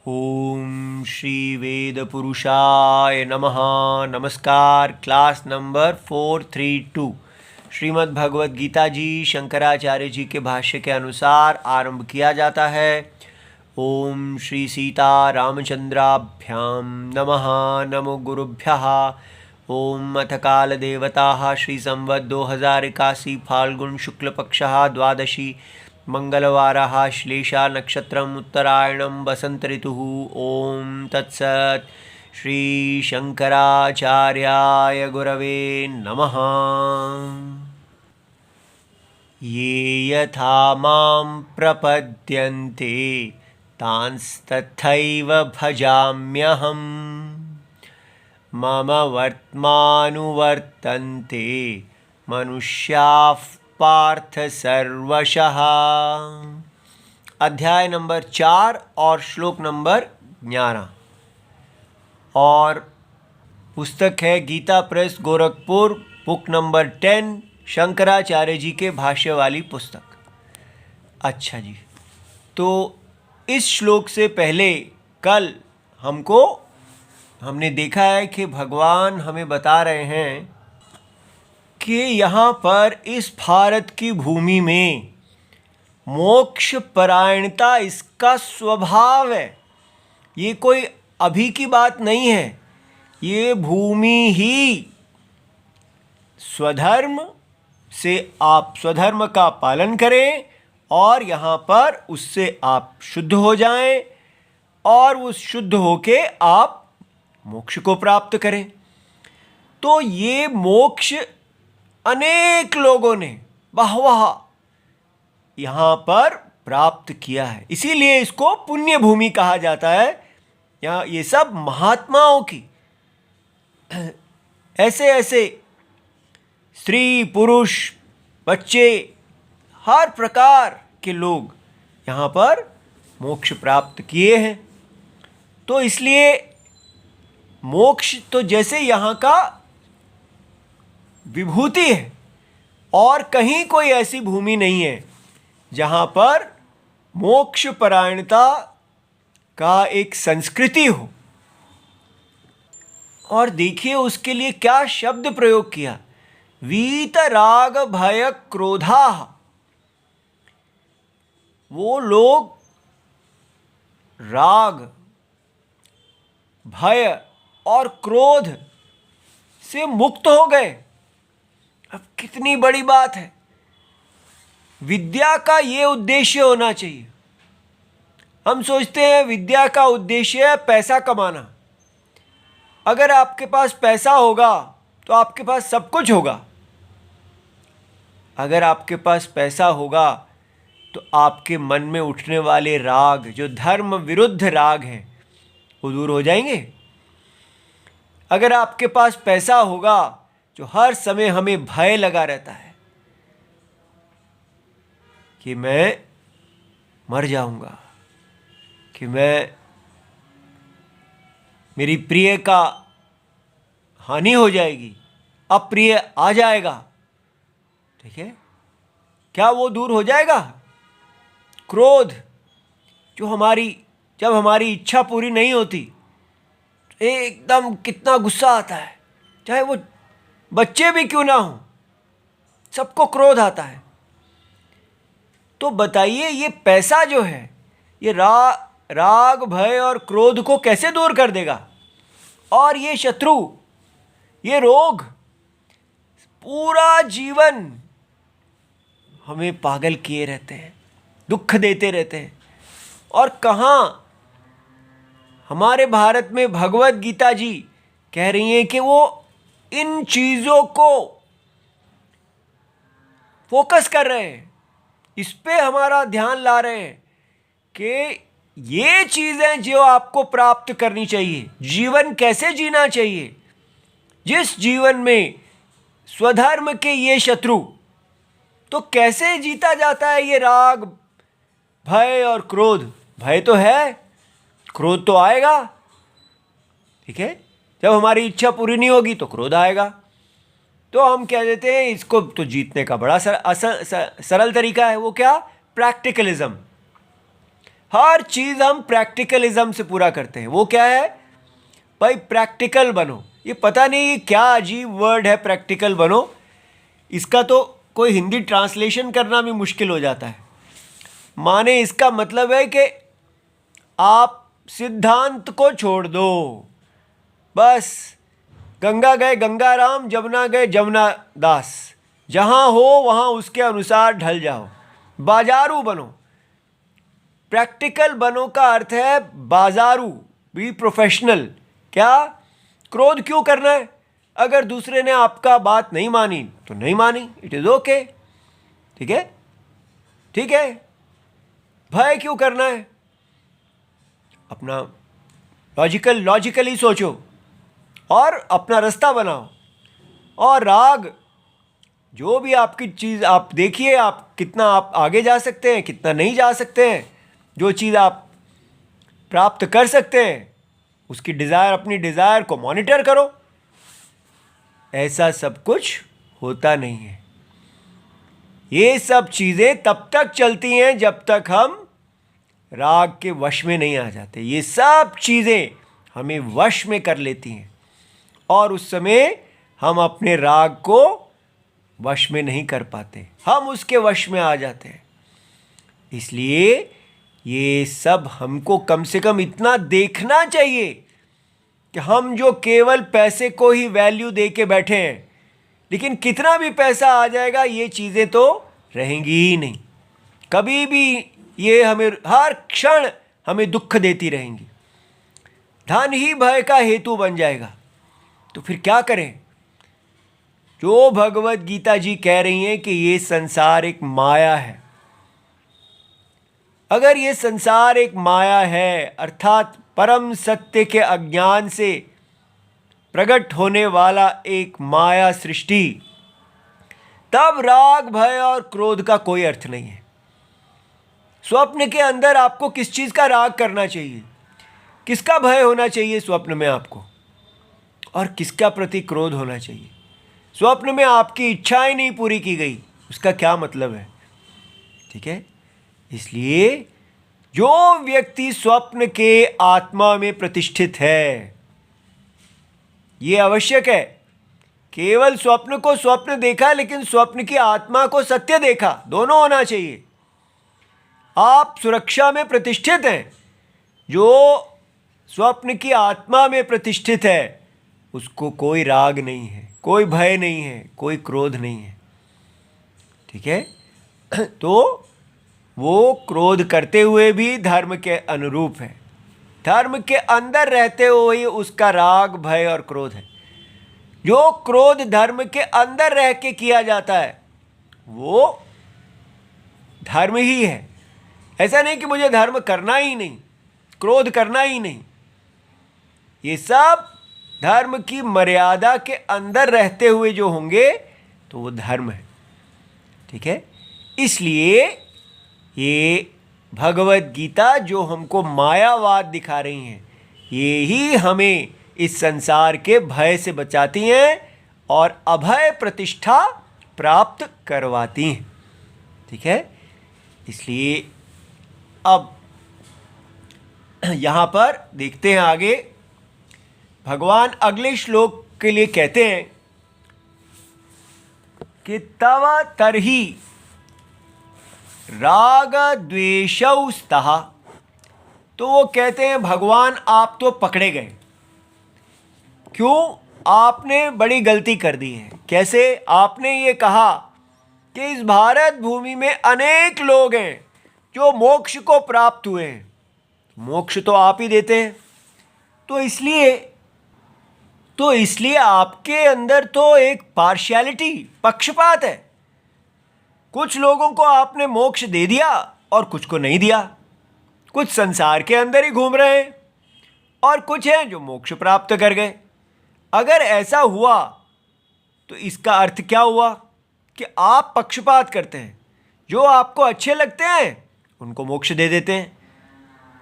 ओम श्री वेद पुरुषाय नमः। नमस्कार। क्लास नंबर 432 श्रीमद् भगवद गीता जी शंकराचार्य जी के भाष्य के अनुसार आरंभ किया जाता है। ओम श्री सीता रामचंद्राभ्याम नमः। नमो गुरुभ्यः। ओम अथ काल देवता श्री संवत् 2081 फाल्गुन शुक्ल पक्षः द्वादशी मंगलवारः श्लेषा नक्षत्रम् उत्तरायणं वसंत ऋतुः। ओम तत्सत्। श्री शंकराचार्याय गुरवे नमः। ये यथा मां प्रपद्यन्ते तांस्तथैव भजाम्यहम्। मम वर्त्मानुवर्तन्ते मनुष्याः पार्थ सर्वशः। अध्याय नंबर 4 और श्लोक नंबर 11 और पुस्तक है Gita press Gorakhpur, book number 10, Shankaracharya ji के भाष्य वाली पुस्तक। अच्छा जी, तो इस श्लोक से पहले कल हमने देखा है कि भगवान हमें बता रहे हैं कि यहाँ पर इस भारत की भूमि में मोक्ष परायणता इसका स्वभाव है। ये कोई अभी की बात नहीं है। ये भूमि ही स्वधर्म से आप स्वधर्म का पालन करें और यहाँ पर उससे आप शुद्ध हो जाएं और उस शुद्ध होके आप मोक्ष को प्राप्त करें। तो ये मोक्ष अनेक लोगों ने वाह यहाँ पर प्राप्त किया है, इसीलिए इसको पुण्य भूमि कहा जाता है। यहाँ ये सब महात्माओं की ऐसे ऐसे स्त्री पुरुष बच्चे हर प्रकार के लोग यहाँ पर मोक्ष प्राप्त किए हैं। तो इसलिए मोक्ष तो जैसे यहाँ का विभूति है और कहीं कोई ऐसी भूमि नहीं है जहाँ पर मोक्ष परायणता का एक संस्कृति हो। और देखिए उसके लिए क्या शब्द प्रयोग किया, वीत राग भय क्रोधा। वो लोग राग भय और क्रोध से मुक्त हो गए। अब कितनी बड़ी बात है। विद्या का ये उद्देश्य होना चाहिए। हम सोचते हैं विद्या का उद्देश्य है पैसा कमाना। अगर आपके पास पैसा होगा तो आपके पास सब कुछ होगा। अगर आपके पास पैसा होगा तो आपके मन में उठने वाले राग, जो धर्म विरुद्ध राग हैं, वो दूर हो जाएंगे। अगर आपके पास पैसा होगा जो हर समय हमें भय लगा रहता है कि मैं मर जाऊंगा, कि मेरी प्रिय का हानि हो जाएगी, अप्रिय आ जाएगा, ठीक है, क्या वो दूर हो जाएगा? क्रोध जब हमारी इच्छा पूरी नहीं होती एकदम कितना गुस्सा आता है, चाहे वो बच्चे भी क्यों ना हो, सबको क्रोध आता है। तो बताइए ये पैसा जो है ये राग भय और क्रोध को कैसे दूर कर देगा? और ये शत्रु, ये रोग पूरा जीवन हमें पागल किए रहते हैं, दुख देते रहते हैं। और कहाँ हमारे भारत में भगवद गीता जी कह रही हैं कि वो इन चीज़ों को फोकस कर रहे हैं, इस पे हमारा ध्यान ला रहे हैं कि ये चीज़ें जो आपको प्राप्त करनी चाहिए, जीवन कैसे जीना चाहिए, जिस जीवन में स्वधर्म के ये शत्रु, तो कैसे जीता जाता है ये राग भय और क्रोध। भय तो है, क्रोध तो आएगा, ठीक है। जब हमारी इच्छा पूरी नहीं होगी तो क्रोध आएगा। तो हम कह देते हैं इसको तो जीतने का बड़ा सरल तरीका है। वो क्या? प्रैक्टिकलिज्म। हर चीज़ हम प्रैक्टिकलिज्म से पूरा करते हैं। वो क्या है भाई? प्रैक्टिकल बनो। ये पता नहीं ये क्या अजीब वर्ड है प्रैक्टिकल बनो, इसका तो कोई हिंदी ट्रांसलेशन करना भी मुश्किल हो जाता है। माने इसका मतलब है कि आप सिद्धांत को छोड़ दो, बस गंगा गए गंगाराम, जमुना गए जमुना दास, जहाँ हो वहाँ उसके अनुसार ढल जाओ, बाजारू बनो। प्रैक्टिकल बनो का अर्थ है बाजारू, बी प्रोफेशनल। क्या? क्रोध क्यों करना है? अगर दूसरे ने आपका बात नहीं मानी तो नहीं मानी, इट इज़ ओके, ठीक है, ठीक है। भय क्यों करना है? अपना लॉजिकली सोचो और अपना रास्ता बनाओ। और राग, जो भी आपकी चीज़ आप देखिए, आप कितना आप आगे जा सकते हैं, कितना नहीं जा सकते हैं। जो चीज़ आप प्राप्त कर सकते हैं उसकी डिज़ायर, अपनी डिज़ायर को मॉनिटर करो। ऐसा सब कुछ होता नहीं है। ये सब चीज़ें तब तक चलती हैं जब तक हम राग के वश में नहीं आ जाते। ये सब चीज़ें हमें वश में कर लेती हैं और उस समय हम अपने राग को वश में नहीं कर पाते, हम उसके वश में आ जाते हैं। इसलिए ये सब हमको कम से कम इतना देखना चाहिए कि हम जो केवल पैसे को ही वैल्यू दे के बैठे हैं, लेकिन कितना भी पैसा आ जाएगा ये चीज़ें तो रहेंगी ही नहीं। कभी भी ये हमें हर क्षण हमें दुख देती रहेंगी। धन ही भय का हेतु बन जाएगा। तो फिर क्या करें? जो भगवत गीता जी कह रही हैं कि ये संसार एक माया है। अगर ये संसार एक माया है, अर्थात परम सत्य के अज्ञान से प्रकट होने वाला एक माया सृष्टि, तब राग भय और क्रोध का कोई अर्थ नहीं है। स्वप्न के अंदर आपको किस चीज़ का राग करना चाहिए, किसका भय होना चाहिए स्वप्न में आपको, और किसका प्रति क्रोध होना चाहिए? स्वप्न में आपकी इच्छाएं नहीं पूरी की गई, उसका क्या मतलब है? ठीक है। इसलिए जो व्यक्ति स्वप्न के आत्मा में प्रतिष्ठित है, ये आवश्यक है, केवल स्वप्न को स्वप्न देखा लेकिन स्वप्न की आत्मा को सत्य देखा, दोनों होना चाहिए। आप सुरक्षा में प्रतिष्ठित हैं। जो स्वप्न की आत्मा में प्रतिष्ठित है उसको कोई राग नहीं है, कोई भय नहीं है, कोई क्रोध नहीं है। ठीक है। तो वो क्रोध करते हुए भी धर्म के अनुरूप है, धर्म के अंदर रहते हुए उसका राग भय और क्रोध है। जो क्रोध धर्म के अंदर रह के किया जाता है वो धर्म ही है। ऐसा नहीं कि मुझे धर्म करना ही नहीं, क्रोध करना ही नहीं। ये सब धर्म की मर्यादा के अंदर रहते हुए जो होंगे तो वो धर्म है। ठीक है। इसलिए ये भगवत गीता जो हमको मायावाद दिखा रही हैं, ये ही हमें इस संसार के भय से बचाती हैं और अभय प्रतिष्ठा प्राप्त करवाती हैं। ठीक है। इसलिए अब यहाँ पर देखते हैं आगे, भगवान अगले श्लोक के लिए कहते हैं कि तव तरही राग द्वेषौ स्तः। तो वो कहते हैं भगवान आप तो पकड़े गए, क्यों? आपने बड़ी गलती कर दी है। कैसे? आपने ये कहा कि इस भारत भूमि में अनेक लोग हैं जो मोक्ष को प्राप्त हुए हैं। मोक्ष तो आप ही देते हैं, तो इसलिए आपके अंदर तो एक पार्शियलिटी, पक्षपात है। कुछ लोगों को आपने मोक्ष दे दिया और कुछ को नहीं दिया। कुछ संसार के अंदर ही घूम रहे हैं और कुछ हैं जो मोक्ष प्राप्त कर गए। अगर ऐसा हुआ तो इसका अर्थ क्या हुआ कि आप पक्षपात करते हैं। जो आपको अच्छे लगते हैं उनको मोक्ष दे देते हैं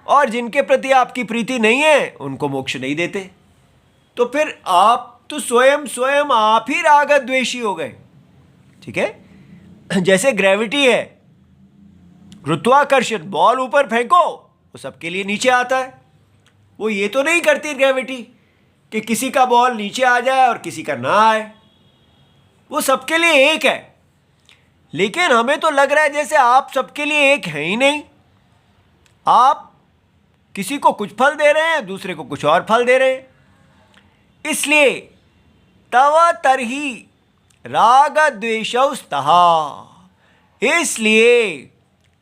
और जिनके प्रति आपकी प्रीति नहीं है उनको मोक्ष नहीं देते। तो फिर आप तो स्वयं आप ही राग द्वेषी हो गए। ठीक है। जैसे ग्रेविटी है, गुरुत्वाकर्षण, बॉल ऊपर फेंको वो सबके लिए नीचे आता है। वो ये तो नहीं करती ग्रेविटी कि किसी का बॉल नीचे आ जाए और किसी का ना आए, वो सबके लिए एक है। लेकिन हमें तो लग रहा है जैसे आप सबके लिए एक है ही नहीं। आप किसी को कुछ फल दे रहे हैं, दूसरे को कुछ और फल दे रहे हैं। इसलिए तव तरही राग द्वेषौ स्तः, इसलिए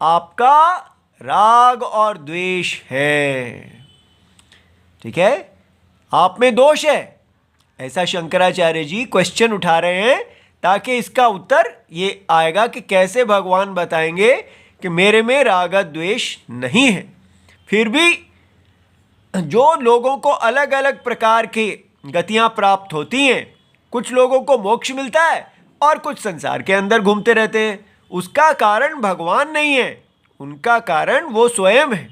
आपका राग और द्वेष है। ठीक है, आप में दोष है, ऐसा शंकराचार्य जी क्वेश्चन उठा रहे हैं, ताकि इसका उत्तर ये आएगा कि कैसे भगवान बताएंगे कि मेरे में राग द्वेष नहीं है। फिर भी जो लोगों को अलग अलग प्रकार की गतियां प्राप्त होती हैं, कुछ लोगों को मोक्ष मिलता है और कुछ संसार के अंदर घूमते रहते हैं, उसका कारण भगवान नहीं है, उनका कारण वो स्वयं है।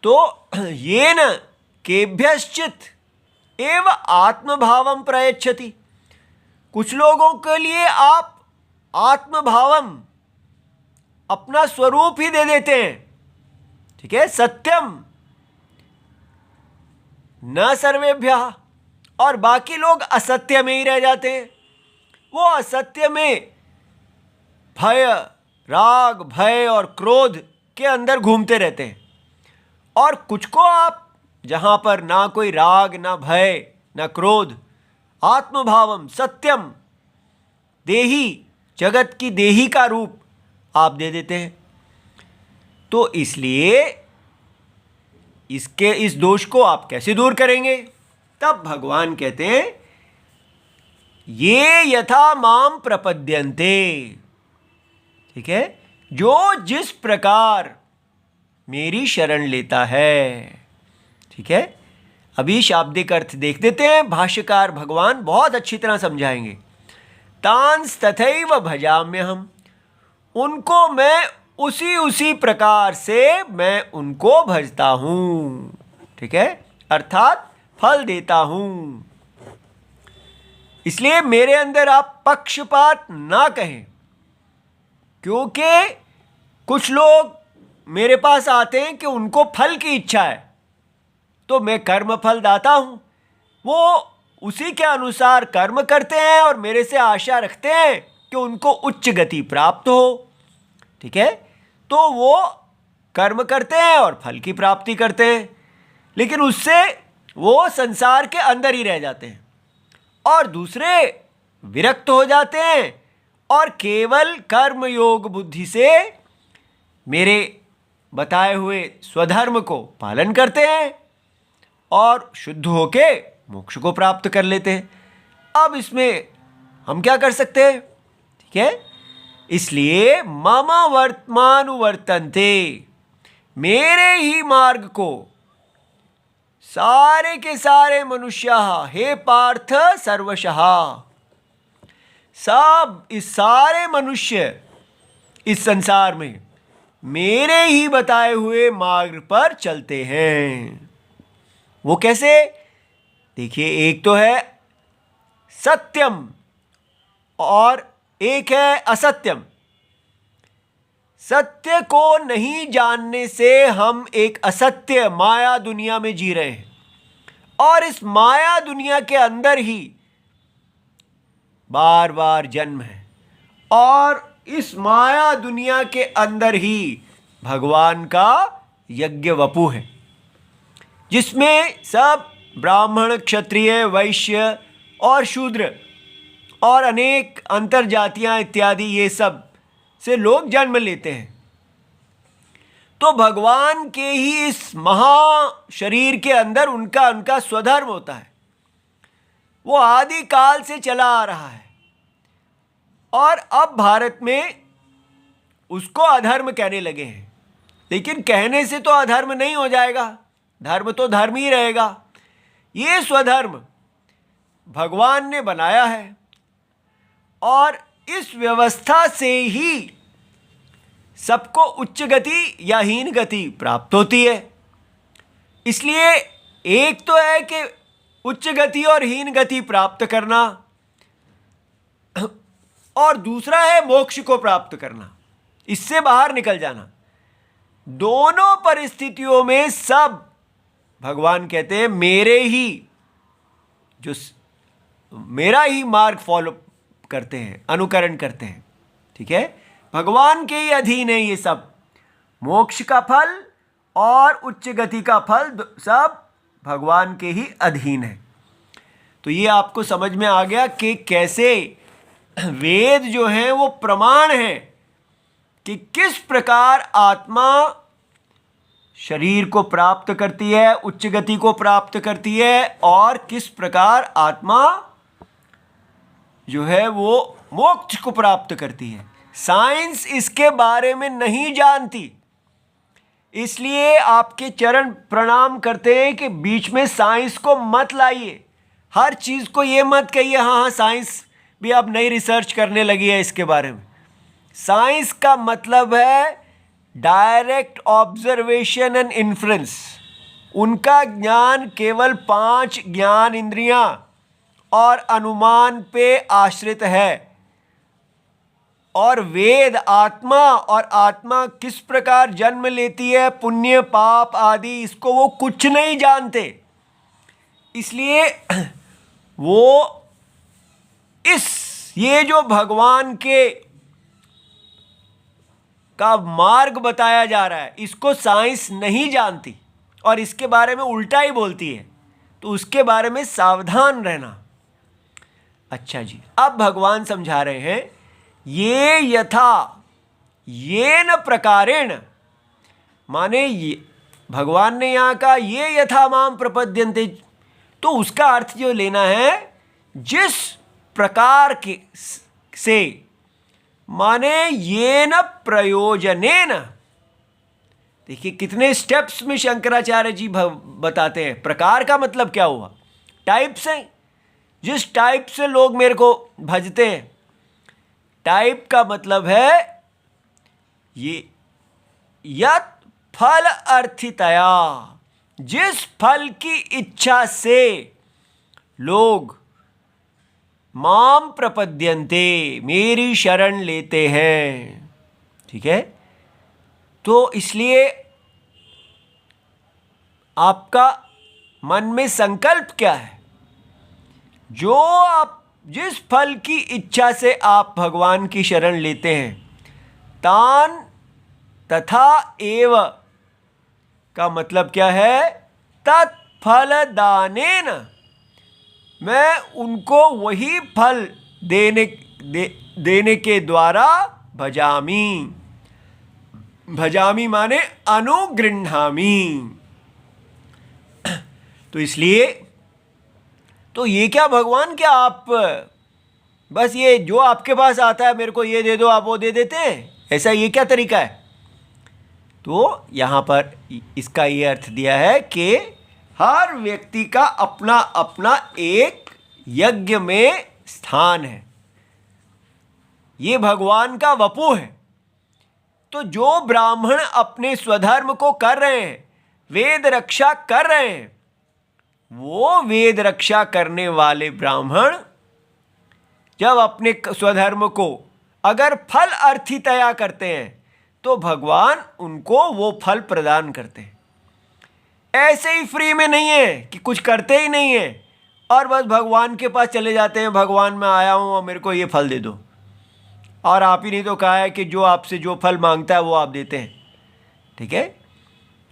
तो ये न केभ्यश्चित एव आत्मभावम प्रयच्छति, कुछ लोगों के लिए आप आत्मभावम अपना स्वरूप ही दे देते हैं। ठीक है, सत्यम न सर्वेभ्यः, और बाकी लोग असत्य में ही रह जाते हैं। वो असत्य में भय, राग, भय और क्रोध के अंदर घूमते रहते हैं। और कुछ को आप जहां पर ना कोई राग, ना भय, ना क्रोध, आत्मभावम सत्यम, देही, जगत की देही का रूप आप दे देते हैं। तो इसलिए इस दोष को आप कैसे दूर करेंगे? तब भगवान कहते हैं ये यथा माम प्रपद्यन्ते। ठीक है, जो जिस प्रकार मेरी शरण लेता है। ठीक है, अभी शाब्दिक अर्थ देख देते हैं, भाष्यकार भगवान बहुत अच्छी तरह समझाएंगे। तांस तथैव भजाम्यहम्, उनको मैं उसी प्रकार से मैं उनको भजता हूं। ठीक है, अर्थात फल देता हूं। इसलिए मेरे अंदर आप पक्षपात ना कहें, क्योंकि कुछ लोग मेरे पास आते हैं कि उनको फल की इच्छा है, तो मैं कर्म फल दाता हूं, वो उसी के अनुसार कर्म करते हैं और मेरे से आशा रखते हैं कि उनको उच्च गति प्राप्त हो। ठीक है, तो वो कर्म करते हैं और फल की प्राप्ति करते हैं, लेकिन उससे वो संसार के अंदर ही रह जाते हैं। और दूसरे विरक्त हो जाते हैं और केवल कर्म योग बुद्धि से मेरे बताए हुए स्वधर्म को पालन करते हैं और शुद्ध होके मोक्ष को प्राप्त कर लेते हैं। अब इसमें हम क्या कर सकते हैं? ठीक है, इसलिए मम वर्तमानुवर्तन्ते, मेरे ही मार्ग को सारे के सारे मनुष्य, हे पार्थ सर्वशः, सब इस सारे मनुष्य इस संसार में मेरे ही बताए हुए मार्ग पर चलते हैं। वो कैसे? देखिए, एक तो है सत्यम और एक है असत्यम। सत्य को नहीं जानने से हम एक असत्य माया दुनिया में जी रहे हैं, और इस माया दुनिया के अंदर ही बार बार जन्म है, और इस माया दुनिया के अंदर ही भगवान का यज्ञ वपु है, जिसमें सब ब्राह्मण, क्षत्रिय, वैश्य और शूद्र और अनेक अंतर जातियां इत्यादि ये सब से लोग जन्म लेते हैं। तो भगवान के ही इस महा शरीर के अंदर उनका स्वधर्म होता है, वो आदि काल से चला आ रहा है, और अब भारत में उसको अधर्म कहने लगे हैं। लेकिन कहने से तो अधर्म नहीं हो जाएगा, धर्म तो धर्म ही रहेगा। ये स्वधर्म भगवान ने बनाया है, और इस व्यवस्था से ही सबको उच्च गति या हीन गति प्राप्त होती है। इसलिए एक तो है कि उच्च गति और हीन गति प्राप्त करना, और दूसरा है मोक्ष को प्राप्त करना, इससे बाहर निकल जाना। दोनों परिस्थितियों में सब भगवान कहते हैं मेरे ही, जो मेरा ही मार्ग फॉलो करते हैं, अनुकरण करते हैं। ठीक है, भगवान के ही अधीन है ये सब। मोक्ष का फल और उच्च गति का फल सब भगवान के ही अधीन है। तो ये आपको समझ में आ गया कि कैसे वेद जो हैं वो प्रमाण है कि किस प्रकार आत्मा शरीर को प्राप्त करती है, उच्च गति को प्राप्त करती है, और किस प्रकार आत्मा जो है वो मोक्ष को प्राप्त करती है। साइंस इसके बारे में नहीं जानती, इसलिए आपके चरण प्रणाम करते हैं कि बीच में साइंस को मत लाइए। हर चीज़ को ये मत कहिए हाँ साइंस भी अब नई रिसर्च करने लगी है इसके बारे में। साइंस का मतलब है डायरेक्ट ऑब्जर्वेशन एंड इन्फ्रेंस। उनका ज्ञान केवल 5 ज्ञान इंद्रियां और अनुमान पे आश्रित है। और वेद आत्मा, और आत्मा किस प्रकार जन्म लेती है, पुण्य पाप आदि, इसको वो कुछ नहीं जानते। इसलिए वो ये जो भगवान के का मार्ग बताया जा रहा है इसको साइंस नहीं जानती और इसके बारे में उल्टा ही बोलती है, तो उसके बारे में सावधान रहना। अच्छा जी, अब भगवान समझा रहे हैं ये यथा येन प्रकारेण, माने ये भगवान ने यहाँ का ये यथा माम प्रपद्यन्ते, तो उसका अर्थ जो लेना है जिस प्रकार के से, माने ये न प्रयोजनेन। देखिए कितने स्टेप्स में शंकराचार्य जी बताते हैं। प्रकार का मतलब क्या हुआ, टाइप से, जिस टाइप से लोग मेरे को भजते हैं, टाइप का मतलब है ये यत फल अर्थितया, जिस फल की इच्छा से लोग माम प्रपद्यन्ते, मेरी शरण लेते हैं। ठीक है, तो इसलिए आपका मन में संकल्प क्या है, जो आप जिस फल की इच्छा से आप भगवान की शरण लेते हैं, तान तथा एव का मतलब क्या है, तत्फल दानेन, मैं उनको वही फल देने के द्वारा भजामी। भजामी माने अनुगृह्णामि। तो इसलिए तो ये क्या भगवान, क्या आप बस ये जो आपके पास आता है मेरे को ये दे दो, आप वो दे देते हैं, ऐसा ये क्या तरीका है? तो यहाँ पर इसका ये अर्थ दिया है कि हर व्यक्ति का अपना अपना एक यज्ञ में स्थान है, ये भगवान का वपु है। तो जो ब्राह्मण अपने स्वधर्म को कर रहे हैं, वेद रक्षा कर रहे हैं, वो वेद रक्षा करने वाले ब्राह्मण जब अपने स्वधर्म को अगर फल अर्थितया करते हैं तो भगवान उनको वो फल प्रदान करते हैं। ऐसे ही फ्री में नहीं है कि कुछ करते ही नहीं है और बस भगवान के पास चले जाते हैं, भगवान मैं आया हूँ और मेरे को ये फल दे दो, और आप ही नहीं तो कहा है कि जो आपसे जो फल मांगता है वो आप देते हैं। ठीक है,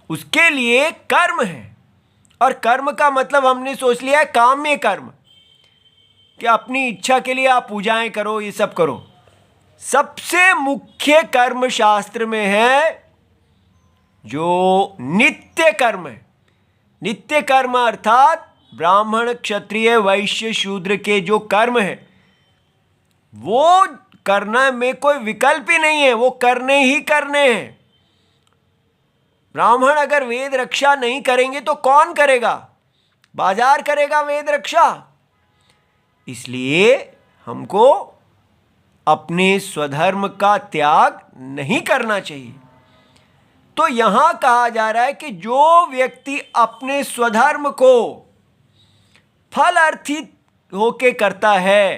उसके लिए कर्म है, और कर्म का मतलब हमने सोच लिया है काम्य कर्म, कि अपनी इच्छा के लिए आप पूजाएं करो, ये सब करो। सबसे मुख्य कर्म शास्त्र में है जो नित्य कर्म है। नित्य कर्म अर्थात ब्राह्मण क्षत्रिय वैश्य शूद्र के जो कर्म है वो करना में कोई विकल्प ही नहीं है, वो करने ही करने हैं। ब्राह्मण अगर वेद रक्षा नहीं करेंगे तो कौन करेगा? बाजार करेगा वेद रक्षा। इसलिए हमको अपने स्वधर्म का त्याग नहीं करना चाहिए। तो यहां कहा जा रहा है कि जो व्यक्ति अपने स्वधर्म को फल अर्थित होके करता है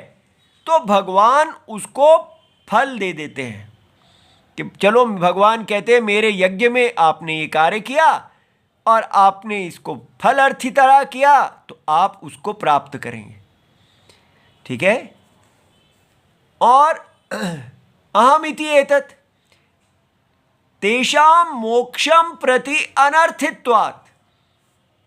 तो भगवान उसको फल दे देते हैं कि चलो भगवान कहते हैं मेरे यज्ञ में आपने ये कार्य किया और आपने इसको फल अर्थी तरह किया तो आप उसको प्राप्त करेंगे, ठीक है। और अहमिति एतत् तेषां मोक्षम प्रति अनर्थित्वात्।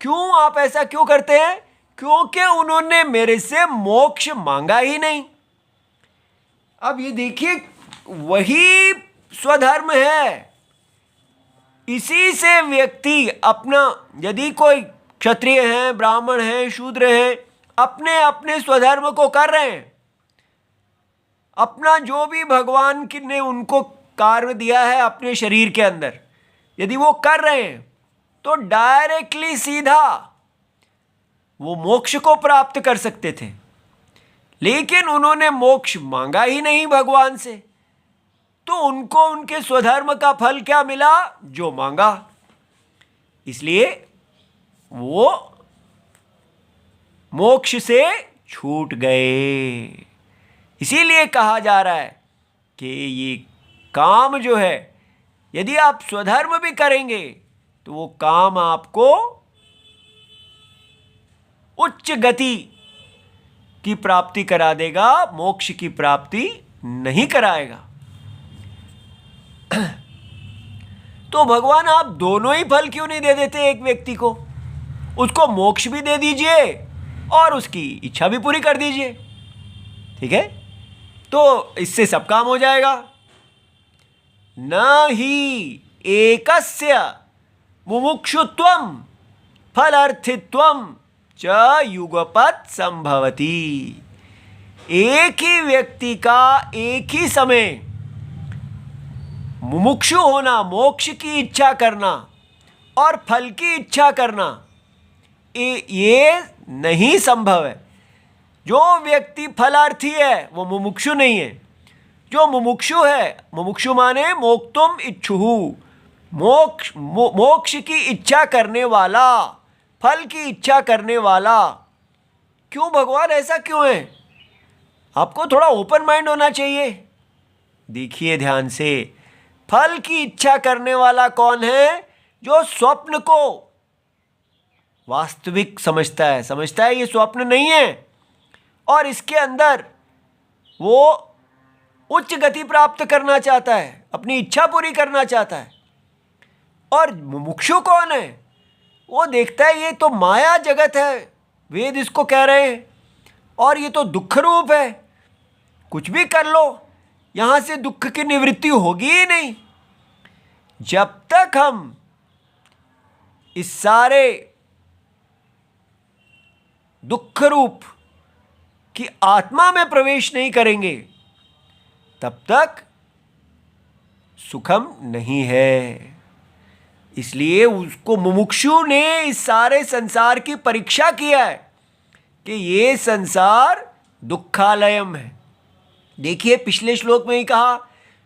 क्यों आप ऐसा क्यों करते हैं? क्योंकि उन्होंने मेरे से मोक्ष मांगा ही नहीं। अब ये देखिए, वही स्वधर्म है। इसी से व्यक्ति अपना, यदि कोई क्षत्रिय है, ब्राह्मण है, शूद्र है, अपने अपने स्वधर्म को कर रहे हैं, अपना जो भी भगवान ने उनको कार्य दिया है अपने शरीर के अंदर, यदि वो कर रहे हैं तो डायरेक्टली सीधा वो मोक्ष को प्राप्त कर सकते थे। लेकिन उन्होंने मोक्ष मांगा ही नहीं भगवान से, तो उनको उनके स्वधर्म का फल क्या मिला? जो मांगा। इसलिए वो मोक्ष से छूट गए। इसीलिए कहा जा रहा है कि ये काम जो है, यदि आप स्वधर्म भी करेंगे तो वो काम आपको उच्च गति की प्राप्ति करा देगा, मोक्ष की प्राप्ति नहीं कराएगा। तो भगवान आप दोनों ही फल क्यों नहीं दे देते एक व्यक्ति को? उसको मोक्ष भी दे दीजिए और उसकी इच्छा भी पूरी कर दीजिए, ठीक है। तो इससे सब काम हो जाएगा। न ही एकस्य मुमुक्षुत्वम फलार्थित्वम च युगपत् संभवति। एक ही व्यक्ति का एक ही समय मुमुक्षु होना, मोक्ष की इच्छा करना और फल की इच्छा करना, ये नहीं संभव है। जो व्यक्ति फलार्थी है वो मुमुक्षु नहीं है। जो मुमुक्षु है, मुमुक्षु माने मोक्तुम इच्छुहु, मोक्ष की इच्छा करने वाला, फल की इच्छा करने वाला। क्यों भगवान ऐसा क्यों है? आपको थोड़ा ओपन माइंड होना चाहिए। देखिए ध्यान से, फल की इच्छा करने वाला कौन है? जो स्वप्न को वास्तविक समझता है ये स्वप्न नहीं है और इसके अंदर वो उच्च गति प्राप्त करना चाहता है, अपनी इच्छा पूरी करना चाहता है। और मुमुक्षु कौन है? वो देखता है ये तो माया जगत है, वेद इसको कह रहे हैं, और ये तो दुख रूप है, कुछ भी कर लो यहां से दुख की निवृत्ति होगी ही नहीं। जब तक हम इस सारे दुख रूप की आत्मा में प्रवेश नहीं करेंगे तब तक सुखम नहीं है। इसलिए उसको मुमुक्षु ने इस सारे संसार की परीक्षा किया है कि ये संसार दुखालयम है। देखिए पिछले श्लोक में ही कहा,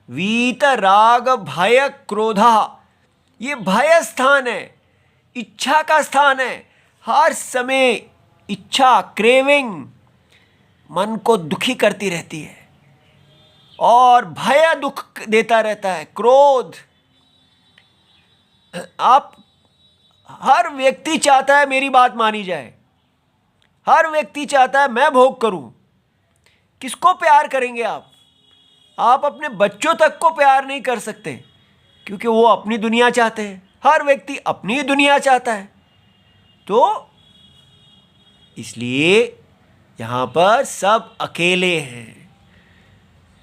वीत राग भय क्रोधा, ये भय स्थान है, इच्छा का स्थान है। हर समय इच्छा, क्रेविंग मन को दुखी करती रहती है और भय दुख देता रहता है, क्रोध। आप, हर व्यक्ति चाहता है मेरी बात मानी जाए, हर व्यक्ति चाहता है मैं भोग करूं। किसको प्यार करेंगे आप? आप अपने बच्चों तक को प्यार नहीं कर सकते क्योंकि वो अपनी दुनिया चाहते हैं। हर व्यक्ति अपनी दुनिया चाहता है। तो इसलिए यहाँ पर सब अकेले हैं।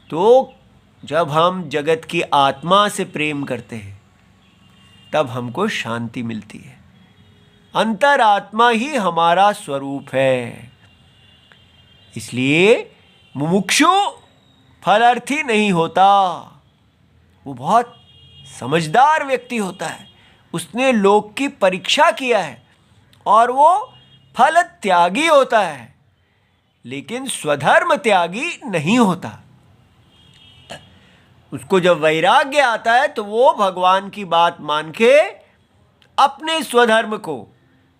तो जब हम जगत की आत्मा से प्रेम करते हैं तब हमको शांति मिलती है। अंतरात्मा ही हमारा स्वरूप है। इसलिए मुमुक्षु फलार्थी नहीं होता, वो बहुत समझदार व्यक्ति होता है। उसने लोक की परीक्षा किया है और वो फल त्यागी होता है, लेकिन स्वधर्म त्यागी नहीं होता। उसको जब वैराग्य आता है तो वो भगवान की बात मान के अपने स्वधर्म को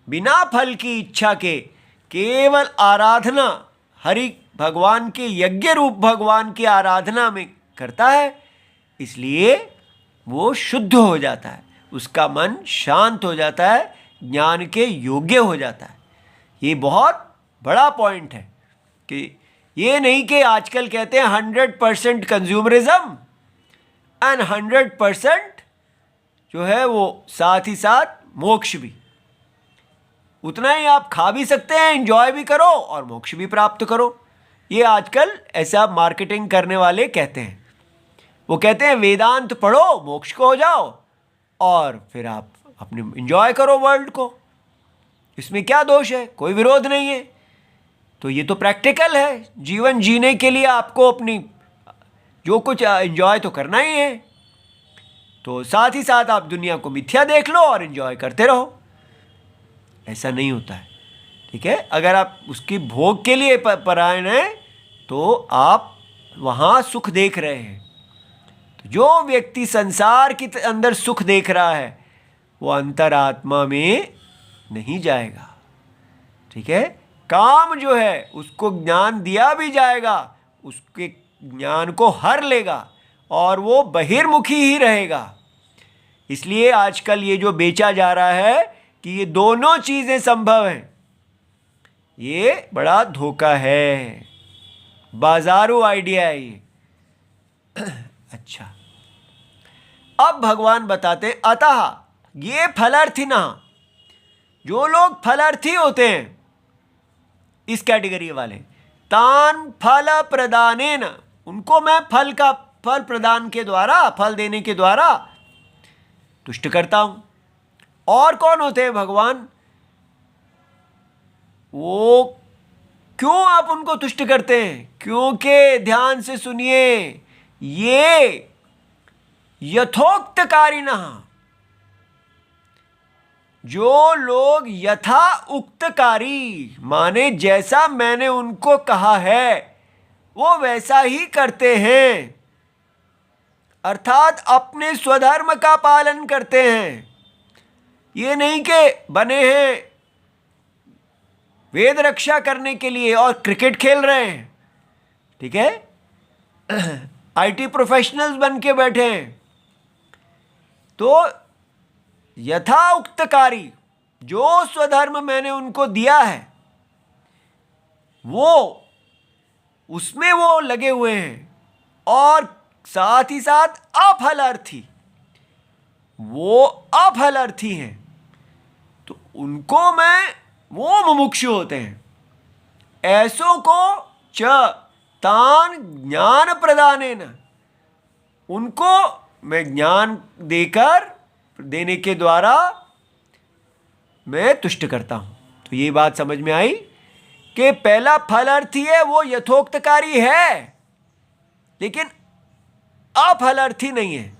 बिना फल की इच्छा के केवल आराधना, हरि भगवान के यज्ञ रूप भगवान की आराधना में करता है। इसलिए वो शुद्ध हो जाता है, उसका मन शांत हो जाता है, ज्ञान के योग्य हो जाता है। ये बहुत बड़ा पॉइंट है कि ये नहीं कि आजकल कहते हैं 100% कंज्यूमरिज्म एंड 100% जो है वो साथ ही साथ मोक्ष भी। उतना ही आप खा भी सकते हैं, एंजॉय भी करो और मोक्ष भी प्राप्त करो। ये आजकल ऐसा मार्केटिंग करने वाले कहते हैं। वो कहते हैं वेदांत पढ़ो, मोक्ष को हो जाओ और फिर आप अपने एंजॉय करो वर्ल्ड को। इसमें क्या दोष है? कोई विरोध नहीं है। तो ये तो प्रैक्टिकल है। जीवन जीने के लिए आपको अपनी जो कुछ एंजॉय तो करना ही है, तो साथ ही साथ आप दुनिया को मिथ्या देख लो और एंजॉय करते रहो। ऐसा नहीं होता है, ठीक है। अगर आप उसकी भोग के लिए परायण हैं तो आप वहाँ सुख देख रहे हैं। तो जो व्यक्ति संसार के अंदर सुख देख रहा है वो अंतरात्मा में नहीं जाएगा, ठीक है। काम जो है उसको ज्ञान दिया भी जाएगा, उसके ज्ञान को हर लेगा और वो बहिर्मुखी ही रहेगा। इसलिए आजकल ये जो बेचा जा रहा है कि ये दोनों चीज़ें संभव हैं, ये बड़ा धोखा है, बाजारू आइडिया है ये। अच्छा, अब भगवान बताते अतः ये फलार्थी ना, जो लोग फलार्थी होते हैं इस कैटेगरी वाले, तान फल प्रदानेन, उनको मैं फल प्रदान के द्वारा, फल देने के द्वारा तुष्ट करता हूं। और कौन होते हैं भगवान? वो क्यों आप उनको तुष्ट करते हैं? क्योंकि ध्यान से सुनिए, ये यथोक्तकारिणः, जो लोग यथा उक्तकारी, माने जैसा मैंने उनको कहा है वो वैसा ही करते हैं, अर्थात अपने स्वधर्म का पालन करते हैं। ये नहीं कि बने हैं वेद रक्षा करने के लिए और क्रिकेट खेल रहे हैं, ठीक है, आईटी प्रोफेशनल्स बन के बैठे हैं। तो यथा उक्तकारी, जो स्वधर्म मैंने उनको दिया है वो उसमें वो लगे हुए हैं, और साथ ही साथ अफलार्थी, वो अफलार्थी हैं, तो उनको मैं, वो मुमुक्षु होते हैं, ऐसों को च तान ज्ञान प्रदानेन, उनको मैं ज्ञान देने के द्वारा मैं तुष्ट करता हूं। तो ये बात समझ में आई कि पहला फलार्थी है वो यथोक्तकारी है लेकिन अफलार्थी नहीं है।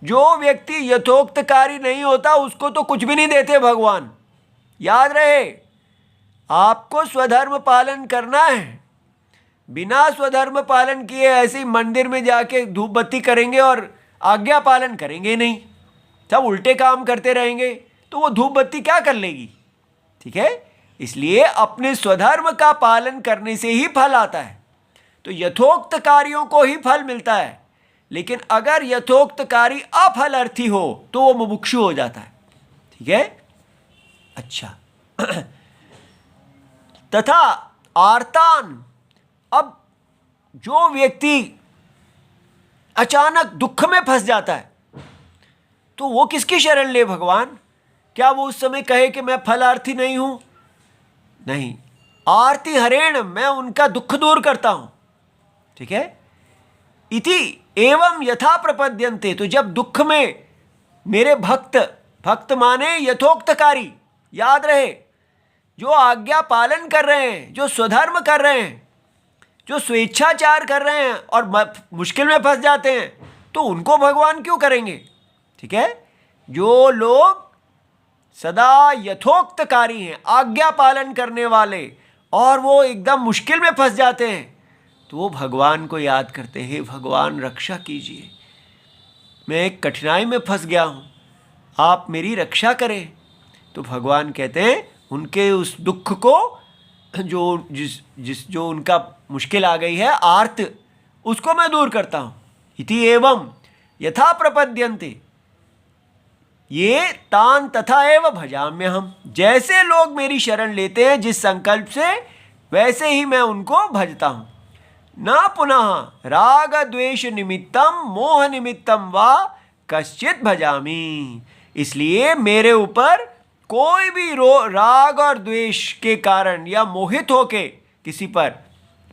जो व्यक्ति यथोक्तकारी नहीं होता उसको तो कुछ भी नहीं देते भगवान। याद रहे, आपको स्वधर्म पालन करना है। बिना स्वधर्म पालन किए ऐसे ही मंदिर में जाके धूप बत्ती करेंगे और आज्ञा पालन करेंगे नहीं, सब उल्टे काम करते रहेंगे, तो वो धूप बत्ती क्या कर लेगी, ठीक है। इसलिए अपने स्वधर्म का पालन करने से ही फल आता है। तो यथोक्त कार्यों को ही फल मिलता है, लेकिन अगर यथोक्त कार्य अफलार्थी हो तो वो मुमुक्षु हो जाता है, ठीक है। अच्छा, तथा आर्तान, अब जो व्यक्ति अचानक दुख में फंस जाता है तो वो किसकी शरण ले भगवान? क्या वो उस समय कहे कि मैं फलार्थी नहीं हूं? नहीं, आरती हरेण, मैं उनका दुख दूर करता हूं, ठीक है। इति एवं यथा प्रपद्यन्ते, तो जब दुख में मेरे भक्त माने यथोक्तकारी, याद रहे, जो आज्ञा पालन कर रहे हैं, जो स्वधर्म कर रहे हैं, जो स्वेच्छाचार कर रहे हैं और मुश्किल में फंस जाते हैं, तो उनको भगवान क्यों करेंगे, ठीक है। जो लोग सदा यथोक्तकारी हैं, आज्ञा पालन करने वाले, और वो एकदम मुश्किल में फंस जाते हैं, तो वो भगवान को याद करते हैं, भगवान रक्षा कीजिए, मैं एक कठिनाई में फंस गया हूँ, आप मेरी रक्षा करें। तो भगवान कहते हैं उनके उस दुख को, जो उनका मुश्किल आ गई है, आर्त, उसको मैं दूर करता हूँ। इति एवं यथा प्रपद्यन्ते ये तान तथा एव भजाम्यहम्। जैसे लोग मेरी शरण लेते हैं जिस संकल्प से, वैसे ही मैं उनको भजता हूँ। न पुनः राग द्वेष निमित्तम मोह निमित्तम वा कश्चित भजामि। इसलिए मेरे ऊपर कोई भी राग और द्वेष के कारण या मोहित होके किसी पर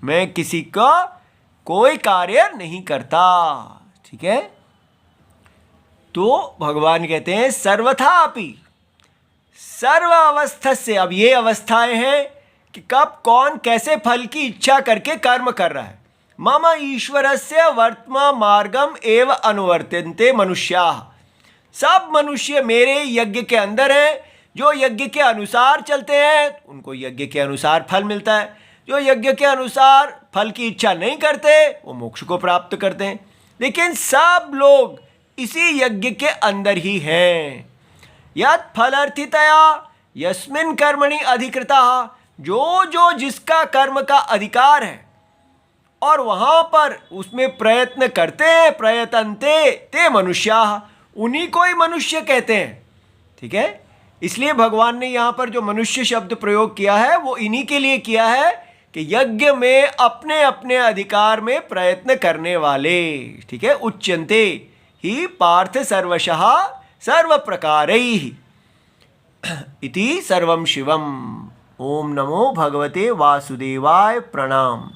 मैं किसी का कोई कार्य नहीं करता। ठीक है, तो भगवान कहते हैं सर्वथा अपि सर्व अवस्था से। अब ये अवस्थाएं हैं कि कब कौन कैसे फल की इच्छा करके कर्म कर रहा है। मम ईश्वरस्य वर्त्म मार्गम एव अनुवर्तन्ते मनुष्याः। सब मनुष्य मेरे यज्ञ के अंदर हैं। जो यज्ञ के अनुसार चलते हैं उनको यज्ञ के अनुसार फल मिलता है। जो यज्ञ के अनुसार फल की इच्छा नहीं करते वो मोक्ष को प्राप्त करते हैं। लेकिन सब लोग इसी यज्ञ के अंदर ही हैं। यत् फलार्थितया यस्मिन् कर्मणि अधिकृता। जो जो जिसका कर्म का अधिकार है और वहाँ पर उसमें प्रयत्न करते हैं, प्रयतन्ते ते मनुष्याः, उन्हीं को ही मनुष्य कहते हैं। ठीक है, इसलिए भगवान ने यहाँ पर जो मनुष्य शब्द प्रयोग किया है वो इन्हीं के लिए किया है कि यज्ञ में अपने अपने अधिकार में प्रयत्न करने वाले। ठीक है, उच्यन्ते ही पार्थ सर्वशः सर्व प्रकारैः इति सर्वं शिवम्। ओम नमो भगवते वासुदेवाय। प्रणाम।